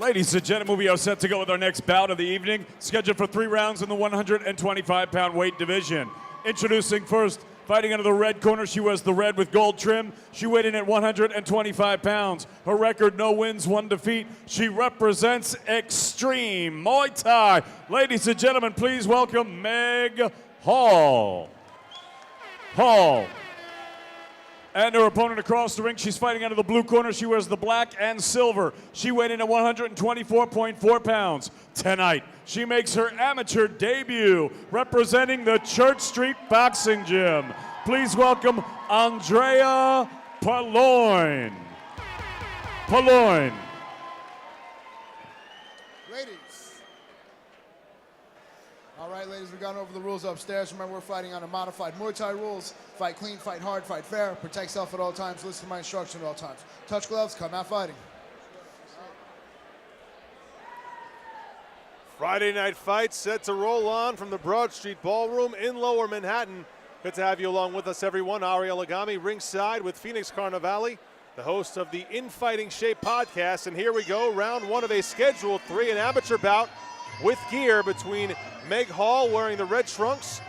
Ladies and gentlemen, we are set to go with our next bout of the evening, scheduled for 3 rounds in the 125-pound weight division. Introducing first, fighting out of the red corner, she wears the red with gold trim. She weighed in at 125 pounds. Her record, no wins, 1 defeat. She represents Extreme Muay Thai. Ladies and gentlemen, please welcome Meg Hall. And her opponent across the ring, she's fighting out of the blue corner. She wears the black and silver. She weighed in at 124.4 pounds. Tonight, she makes her amateur debut representing the Church Street Boxing Gym. Please welcome Andrea Paloian. All right, ladies, we've gone over the rules upstairs. Remember, we're fighting on a modified Muay Thai rules. Fight clean, fight hard, fight fair. Protect self at all times. Listen to my instruction at all times. Touch gloves, come out fighting. Friday night fight set to roll on from the Broad Street Ballroom in Lower Manhattan. Good to have you along with us, everyone. Ariel Agami ringside with Phoenix Carnivale, the host of the In Fighting Shape podcast. And here we go, round 1 of a scheduled 3, an amateur bout with gear between Meg Hall, wearing the red trunks,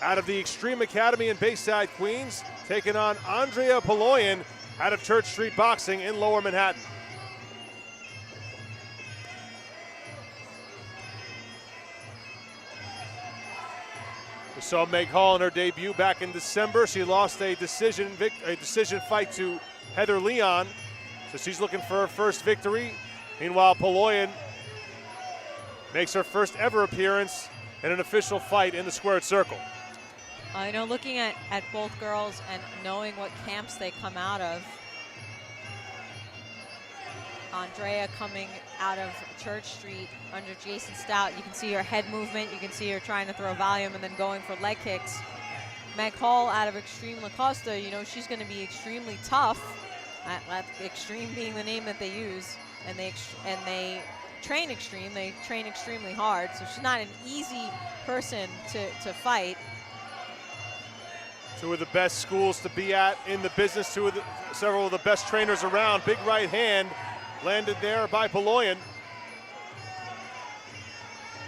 out of the Extreme Academy in Bayside, Queens, taking on Andrea Paloian out of Church Street Boxing in Lower Manhattan. We saw Meg Hall in her debut back in December. She lost a decision fight to Heather Leon, so she's looking for her first victory. Meanwhile, Paloian makes her first ever appearance in an official fight in the squared circle. Looking at both girls and knowing what camps they come out of, Andrea coming out of Church Street under Jason Stout, you can see her head movement, you can see her trying to throw volume and then going for leg kicks. Meg Hall out of Extreme La Costa, she's going to be extremely tough, Extreme being the name that they use, and they train extreme, they train extremely hard, so she's not an easy person to fight. Two of the best schools to be at in the business, several of the best trainers around. Big right hand landed there by Paloian.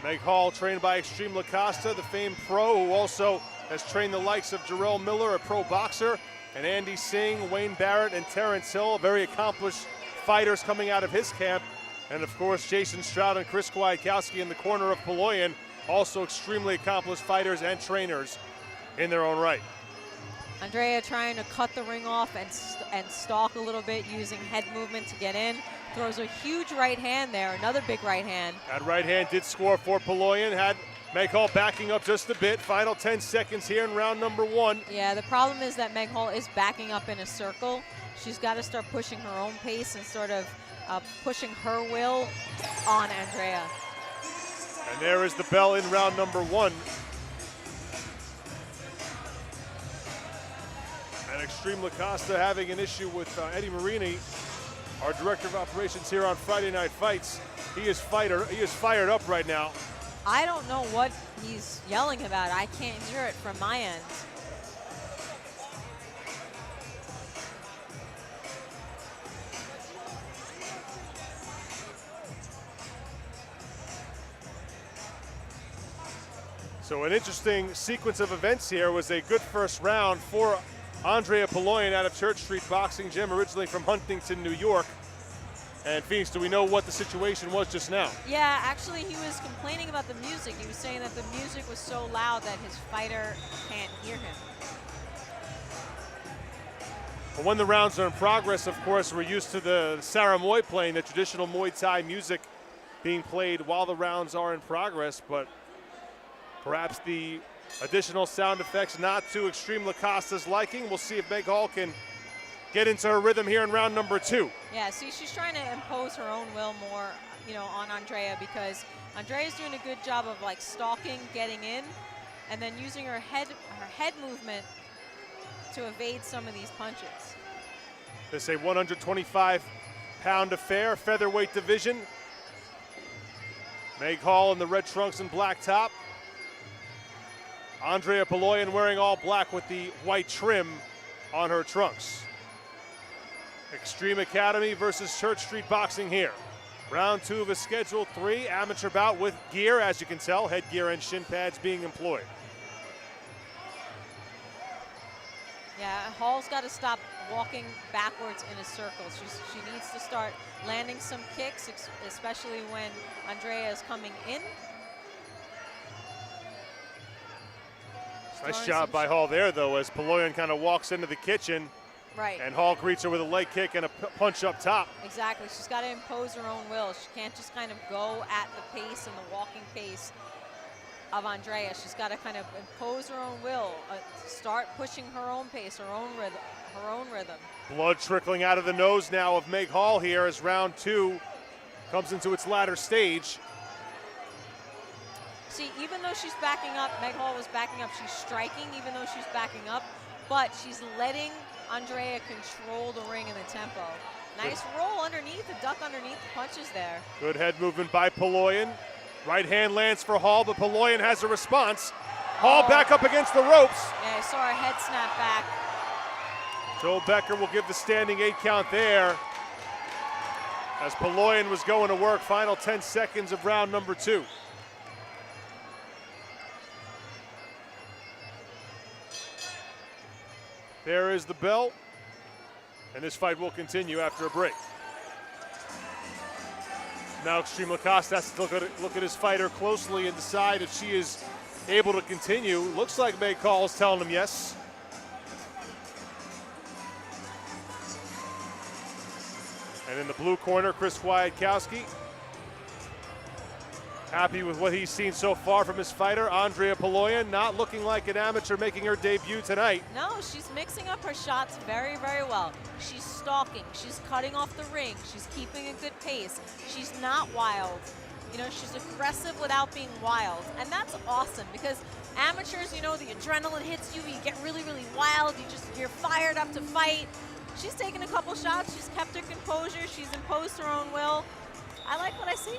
Meg Hall, trained by Extreme La Costa, the famed pro who also has trained the likes of Jarrell Miller, a pro boxer, and Andy Singh, Wayne Barrett, and Terrence Hill, very accomplished fighters coming out of his camp. And of course, Jason Stroud and Chris Kwiatkowski in the corner of Paloian, also extremely accomplished fighters and trainers in their own right. Andrea trying to cut the ring off and stalk a little bit, using head movement to get in. Throws a huge right hand there, another big right hand. That right hand did score for Paloian, had Meg Hall backing up just a bit. Final 10 seconds here in round number 1. Yeah, the problem is that Meg Hall is backing up in a circle. She's got to start pushing her own pace and sort of pushing her will on Andrea. And there is the bell in round number 1. And Extreme La Costa having an issue with Eddie Marini, our director of operations here on Friday Night Fights. He is fired up right now. I don't know what he's yelling about. I can't hear it from my end. So an interesting sequence of events here. Was a good first round for Andrea Paloian out of Church Street Boxing Gym, originally from Huntington, New York. And Phoenix, do we know what the situation was just now? Yeah, actually he was complaining about the music. He was saying that the music was so loud that his fighter can't hear him. Well, when the rounds are in progress, of course, we're used to the Saramoy playing, the traditional Muay Thai music being played while the rounds are in progress, but perhaps the additional sound effects not to Extreme La Costa's liking. We'll see if Meg Hall can get into her rhythm here in round number 2. Yeah, see, she's trying to impose her own will more, on Andrea, because Andrea's doing a good job of stalking, getting in, and then using her head movement to evade some of these punches. This is a 125-pound affair, featherweight division. Meg Hall in the red trunks and black top. Andrea Paloian wearing all black with the white trim on her trunks. Extreme Academy versus Church Street Boxing here. Round 2 of a scheduled 3 amateur bout with gear, as you can tell, headgear and shin pads being employed. Yeah, Hall's got to stop walking backwards in a circle. She needs to start landing some kicks, especially when Andrea is coming in. Nice job by Hall there, though, as Paloian kind of walks into the kitchen. Right. And Hall greets her with a leg kick and a punch up top. Exactly. She's got to impose her own will. She can't just kind of go at the pace and the walking pace of Andrea. She's got to kind of impose her own will, start pushing her own pace, her own rhythm. Blood trickling out of the nose now of Meg Hall here as round 2 comes into its latter stage. See, even though she's backing up, Meg Hall was backing up, she's striking even though she's backing up, but she's letting Andrea control the ring and the tempo. Nice roll underneath, a duck underneath the punches there. Good head movement by Paloian. Right hand lands for Hall, but Paloian has a response. Hall back up against the ropes. Yeah, I saw her head snap back. Joe Becker will give the standing 8 count there as Paloian was going to work. Final 10 seconds of round number 2. There is the bell, and this fight will continue after a break. Now Extreme Lacoste has to look at his fighter closely and decide if she is able to continue. Looks like Meg Hall is telling him yes. And in the blue corner, Chris Kwiatkowski. Happy with what he's seen so far from his fighter, Andrea Paloian, not looking like an amateur making her debut tonight. No, she's mixing up her shots very, very well. She's stalking, she's cutting off the ring, she's keeping a good pace. She's not wild. You know, she's aggressive without being wild. And that's awesome because amateurs, you know, the adrenaline hits you, you get really, really wild, you're fired up to fight. She's taken a couple shots, she's kept her composure, she's imposed her own will. I like what I see.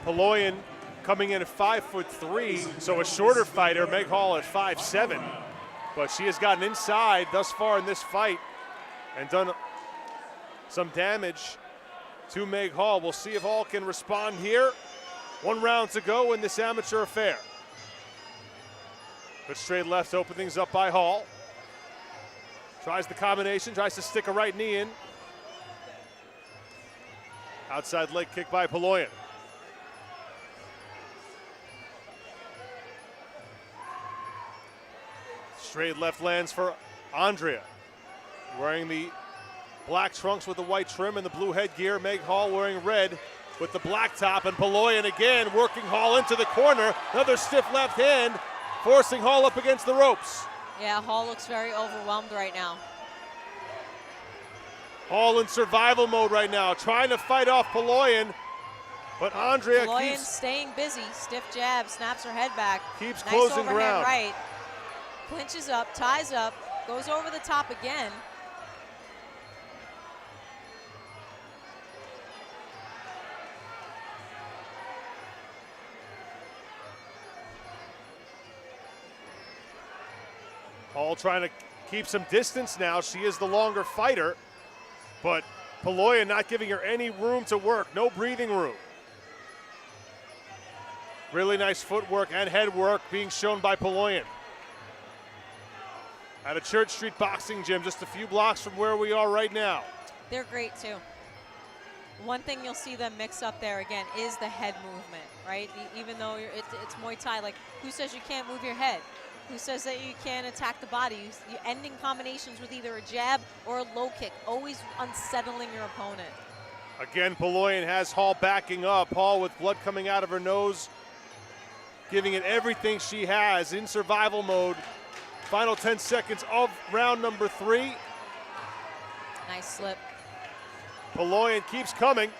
Paloian coming in at 5'3", so a shorter fighter, Meg Hall at 5'7", but she has gotten inside thus far in this fight and done some damage to Meg Hall. We'll see if Hall can respond here. 1 round to go in this amateur affair. Good straight left, open things up by Hall. Tries the combination, tries to stick a right knee in. Outside leg kick by Paloian. Straight left lands for Andrea. Wearing the black trunks with the white trim and the blue headgear. Meg Hall wearing red with the black top. And Paloian again working Hall into the corner. Another stiff left hand, forcing Hall up against the ropes. Yeah, Hall looks very overwhelmed right now. Hall in survival mode right now, trying to fight off Paloian. But Andrea Paloian staying busy. Stiff jab, snaps her head back. Keeps nice closing overhand ground. Right. Clinches up, ties up, goes over the top again. Hall trying to keep some distance now. She is the longer fighter, but Paloian not giving her any room to work, no breathing room. Really nice footwork and head work being shown by Paloian. At a Church Street boxing gym just a few blocks from where we are right now. They're great too. One thing you'll see them mix up there again is the head movement, right? Even though it's Muay Thai, like who says you can't move your head? Who says that you can't attack the body? You're ending combinations with either a jab or a low kick, always unsettling your opponent. Again, Paloian has Hall backing up. Hall with blood coming out of her nose, giving it everything she has in survival mode. Final 10 seconds of round number 3. Nice slip. Paloian keeps coming.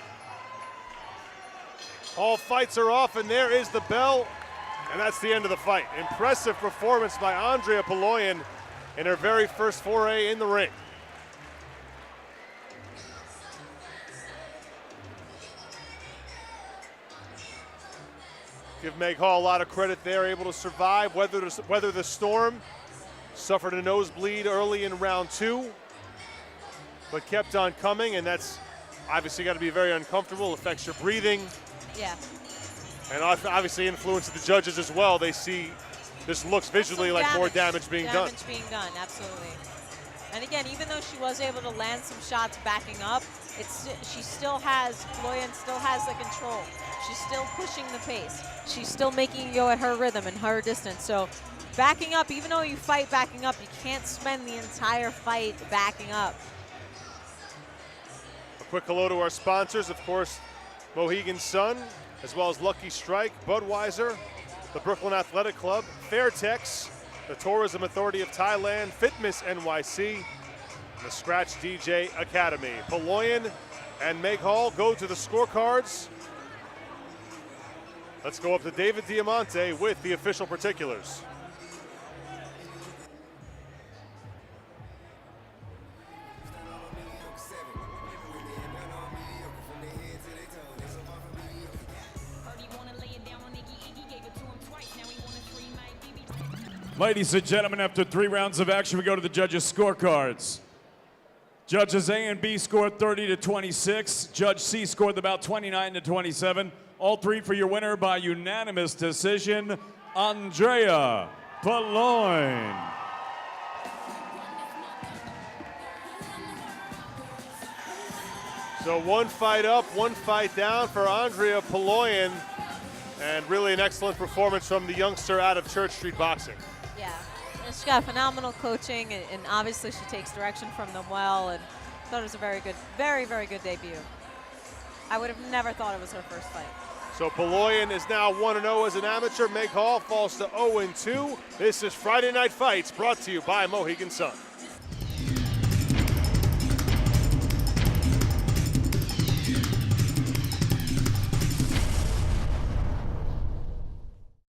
Hall fights her off, and there is the bell, and that's the end of the fight. Impressive performance by Andrea Paloian in her very first foray in the ring. Give Meg Hall a lot of credit there, able to survive, weather the storm. Suffered a nosebleed early in round 2, but kept on coming, and that's Obviously got to be very uncomfortable, affects your breathing, Yeah. and obviously influences the judges as well. They see this looks visually like more damage being done. Damage being done, absolutely. And again, even though she was able to land some shots backing up, Paloian still has the control. She's still pushing the pace. She's still making you go at her rhythm and her distance. So backing up, even though you fight backing up, you can't spend the entire fight backing up. A quick hello to our sponsors, of course, Mohegan Sun, as well as Lucky Strike, Budweiser, the Brooklyn Athletic Club, Fairtex, the Tourism Authority of Thailand, Fitness NYC, and the Scratch DJ Academy. Paloian and Meg Hall go to the scorecards. Let's go up to David Diamante with the official particulars. Ladies and gentlemen, after 3 rounds of action, we go to the judges' scorecards. Judges A and B scored 30 to 26. Judge C scored about 29 to 27. All 3 for your winner by unanimous decision, Andrea Paloian. So 1 fight up, 1 fight down for Andrea Paloian, and really an excellent performance from the youngster out of Church Street Boxing. Yeah, and she got phenomenal coaching, and obviously she takes direction from them well, and I thought it was a very good, very, very good debut. I would have never thought it was her first fight. So Paloian is now 1-0 as an amateur. Meg Hall falls to 0-2. This is Friday Night Fights, brought to you by Mohegan Sun.